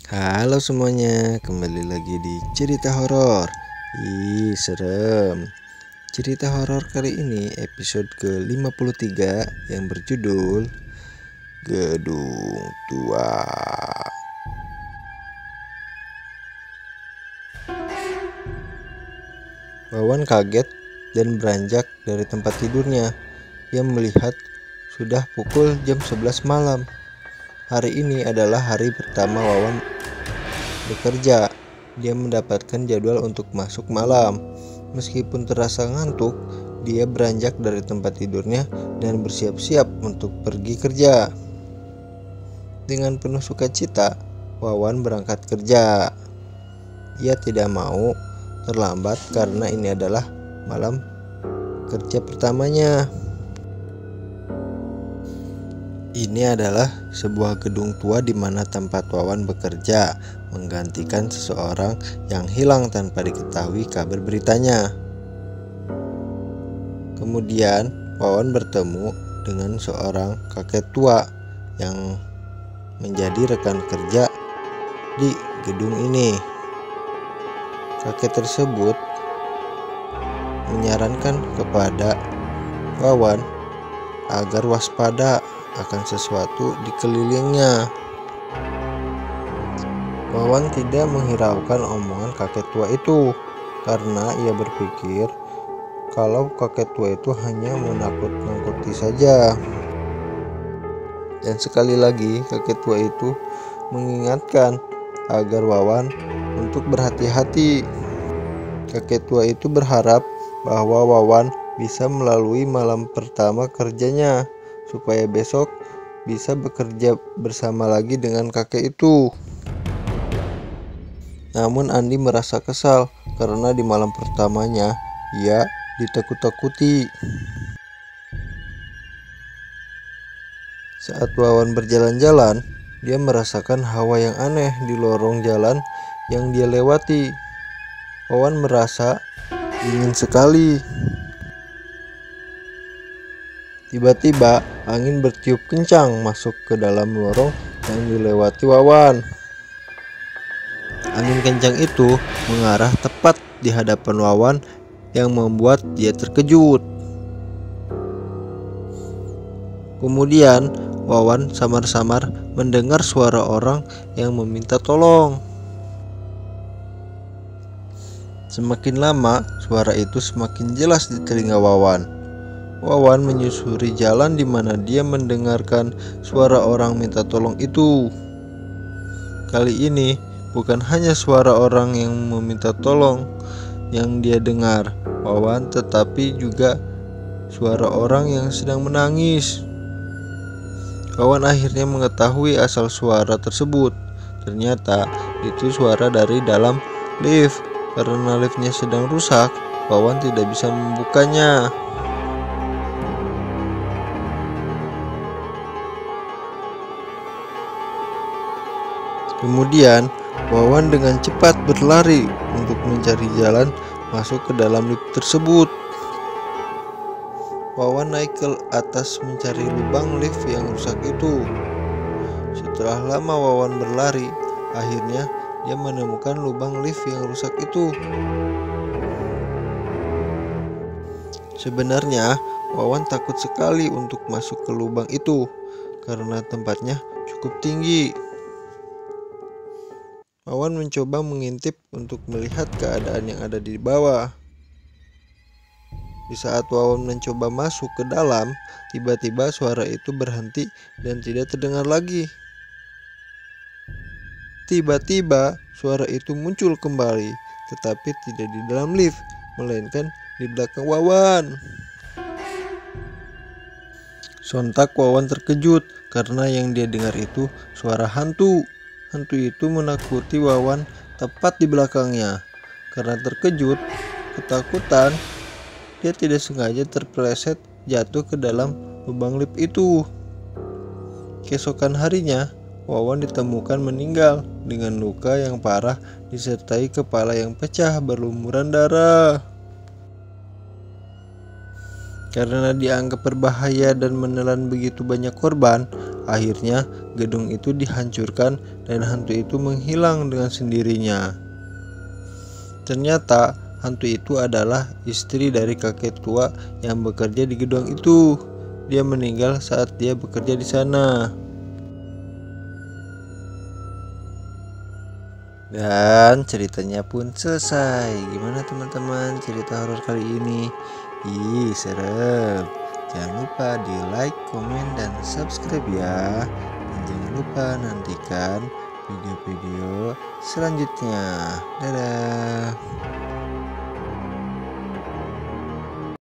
Halo semuanya, kembali lagi di cerita horor. Ih, serem. Cerita horor kali ini episode ke-53 yang berjudul Gedung Tua. Wawan kaget dan beranjak dari tempat tidurnya. Ia melihat sudah pukul jam 11 malam. Hari ini adalah hari pertama Wawan bekerja. Dia mendapatkan jadwal untuk masuk malam. Meskipun terasa ngantuk, dia beranjak dari tempat tidurnya dan bersiap-siap untuk pergi kerja. Dengan penuh sukacita, Wawan berangkat kerja. Ia tidak mau terlambat karena ini adalah malam kerja pertamanya. Ini adalah sebuah gedung tua di mana tempat Wawan bekerja, menggantikan seseorang yang hilang tanpa diketahui kabar beritanya. Kemudian Wawan bertemu dengan seorang kakek tua yang menjadi rekan kerja di gedung ini. Kakek tersebut menyarankan kepada Wawan agar waspada akan sesuatu di kelilingnya. Wawan tidak menghiraukan omongan kakek tua itu karena ia berpikir kalau kakek tua itu hanya menakut-nakuti saja. Dan sekali lagi kakek tua itu mengingatkan agar Wawan untuk berhati-hati. Kakek tua itu berharap bahwa Wawan bisa melalui malam pertama kerjanya supaya besok bisa bekerja bersama lagi dengan kakek itu. Namun Andi merasa kesal karena di malam pertamanya ia ditakut-takuti. Saat Wawan berjalan-jalan, dia merasakan hawa yang aneh di lorong jalan yang dia lewati. Wawan merasa dingin sekali. Tiba-tiba angin bertiup kencang masuk ke dalam lorong yang dilewati Wawan. Angin kencang itu mengarah tepat di hadapan Wawan yang membuat dia terkejut. Kemudian Wawan samar-samar mendengar suara orang yang meminta tolong. Semakin lama suara itu semakin jelas di telinga Wawan. Wawan menyusuri jalan di mana dia mendengarkan suara orang minta tolong itu. Kali ini bukan hanya suara orang yang meminta tolong yang dia dengar, Wawan, tetapi juga suara orang yang sedang menangis. Wawan akhirnya mengetahui asal suara tersebut. Ternyata itu suara dari dalam lift. Karena liftnya sedang rusak, Wawan tidak bisa membukanya. Kemudian Wawan dengan cepat berlari untuk mencari jalan masuk ke dalam lift tersebut. Wawan naik ke atas mencari lubang lift yang rusak itu. Setelah lama Wawan berlari, akhirnya dia menemukan lubang lift yang rusak itu. Sebenarnya Wawan takut sekali untuk masuk ke lubang itu karena tempatnya cukup tinggi. Wawan mencoba mengintip untuk melihat keadaan yang ada di bawah. Di saat Wawan mencoba masuk ke dalam, tiba-tiba suara itu berhenti dan tidak terdengar lagi. Tiba-tiba suara itu muncul kembali, tetapi tidak di dalam lift, melainkan di belakang Wawan. Sontak Wawan terkejut karena yang dia dengar itu suara hantu. Hantu itu menakuti Wawan tepat di belakangnya. Karena terkejut, ketakutan, dia tidak sengaja terpeleset jatuh ke dalam lubang lift itu. Keesokan harinya, Wawan ditemukan meninggal dengan luka yang parah disertai kepala yang pecah berlumuran darah. Karena dianggap berbahaya dan menelan begitu banyak korban, Akhirnya gedung itu dihancurkan dan hantu itu menghilang dengan sendirinya. Ternyata hantu itu adalah istri dari kakek tua yang bekerja di gedung itu. Dia meninggal saat dia bekerja di sana. Dan ceritanya pun selesai. Gimana teman-teman cerita horor kali ini? Ih, serem. Jangan lupa di like, komen, dan subscribe ya. Dan jangan lupa nantikan video-video selanjutnya. Dadah.